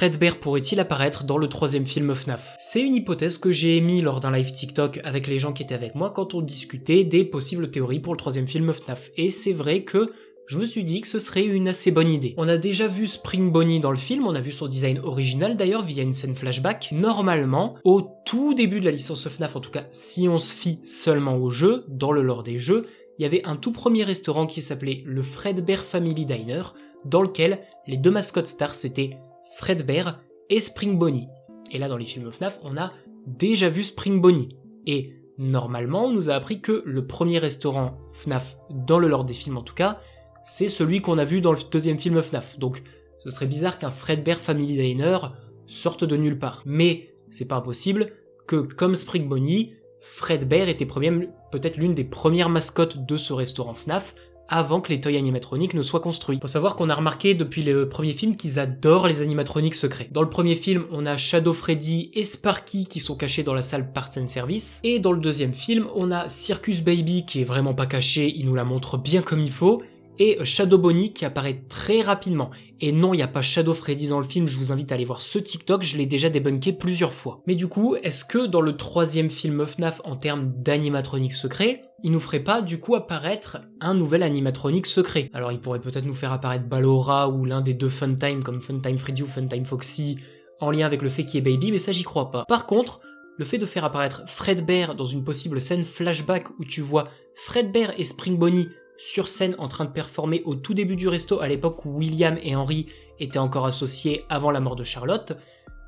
Fredbear pourrait-il apparaître dans le troisième film FNAF? C'est une hypothèse que j'ai émise lors d'un live TikTok avec les gens qui étaient avec moi quand on discutait des possibles théories pour le troisième film FNAF. Et c'est vrai que je me suis dit que ce serait une assez bonne idée. On a déjà vu Spring Bonnie dans le film, on a vu son design original d'ailleurs via une scène flashback. Normalement, au tout début de la licence FNAF, en tout cas si on se fie seulement au jeu, dans le lore des jeux, il y avait un tout premier restaurant qui s'appelait le Fredbear Family Diner, dans lequel les deux mascottes stars c'était Fredbear et Spring Bonnie. Et là dans les films FNAF, on a déjà vu Spring Bonnie. Et normalement, on nous a appris que le premier restaurant FNAF, dans le lore des films en tout cas, c'est celui qu'on a vu dans le deuxième film FNAF. Donc ce serait bizarre qu'un Fredbear Family Diner sorte de nulle part. Mais c'est pas impossible que, comme Spring Bonnie, Fredbear était peut-être l'une des premières mascottes de ce restaurant FNAF avant que les toys animatroniques ne soient construits. Faut savoir qu'on a remarqué depuis le premier film qu'ils adorent les animatroniques secrets. Dans le premier film, on a Shadow Freddy et Sparky qui sont cachés dans la salle Parts and Service. Et dans le deuxième film, on a Circus Baby qui est vraiment pas caché, il nous la montre bien comme il faut. Et Shadow Bonnie qui apparaît très rapidement. Et non, il n'y a pas Shadow Freddy dans le film, je vous invite à aller voir ce TikTok, je l'ai déjà débunké plusieurs fois. Mais du coup, est-ce que dans le troisième film FNAF, en termes d'animatronique secret, il nous ferait pas du coup apparaître un nouvel animatronique secret? Alors il pourrait peut-être nous faire apparaître Ballora ou l'un des deux Funtime comme Funtime Freddy ou Funtime Foxy, en lien avec le fait qu'il y ait Baby, mais ça j'y crois pas. Par contre, le fait de faire apparaître Fredbear dans une possible scène flashback où tu vois Fredbear et Spring Bonnie sur scène en train de performer au tout début du resto à l'époque où William et Henry étaient encore associés avant la mort de Charlotte,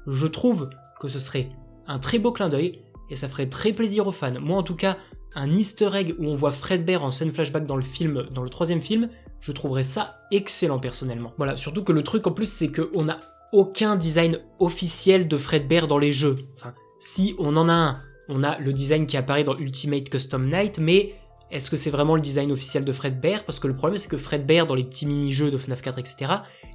je trouve que ce serait un très beau clin d'œil et ça ferait très plaisir aux fans. Moi en tout cas, un easter egg où on voit Fredbear en scène flashback dans le troisième film, je trouverais ça excellent personnellement. Voilà, surtout que le truc en plus c'est qu'on n'a aucun design officiel de Fredbear dans les jeux. Enfin, si on en a un, on a le design qui apparaît dans Ultimate Custom Night, mais est-ce que c'est vraiment le design officiel de Fredbear? Parce que le problème c'est que Fredbear dans les petits mini-jeux de FNAF 4 etc,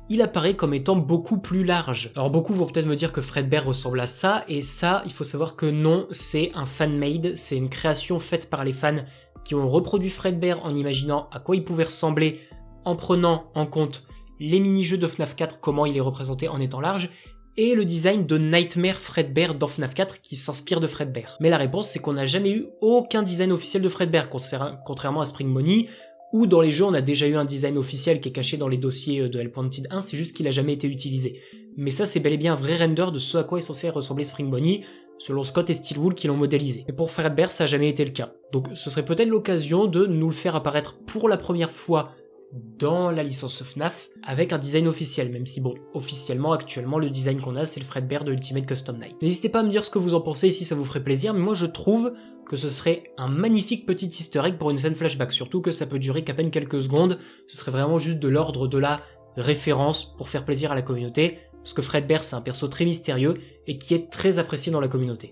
il apparaît comme étant beaucoup plus large. Alors beaucoup vont peut-être me dire que Fredbear ressemble à ça, et ça il faut savoir que non, c'est un fan-made, c'est une création faite par les fans qui ont reproduit Fredbear en imaginant à quoi il pouvait ressembler en prenant en compte les mini-jeux de FNAF 4, comment il est représenté en étant large, et le design de Nightmare Fredbear dans FNAF 4 qui s'inspire de Fredbear. Mais la réponse c'est qu'on n'a jamais eu aucun design officiel de Fredbear, contrairement à Spring Bonnie, où dans les jeux on a déjà eu un design officiel qui est caché dans les dossiers de Hellpointed 1, c'est juste qu'il n'a jamais été utilisé. Mais ça c'est bel et bien un vrai render de ce à quoi est censé ressembler Spring Bonnie, selon Scott et Steelwool qui l'ont modélisé. Et pour Fredbear ça n'a jamais été le cas. Donc ce serait peut-être l'occasion de nous le faire apparaître pour la première fois dans la licence FNAF avec un design officiel, même si bon, officiellement actuellement le design qu'on a c'est le Fredbear de Ultimate Custom Night. N'hésitez pas à me dire ce que vous en pensez si ça vous ferait plaisir, mais moi je trouve que ce serait un magnifique petit easter egg pour une scène flashback, surtout que ça peut durer qu'à peine quelques secondes, ce serait vraiment juste de l'ordre de la référence pour faire plaisir à la communauté, parce que Fredbear c'est un perso très mystérieux et qui est très apprécié dans la communauté.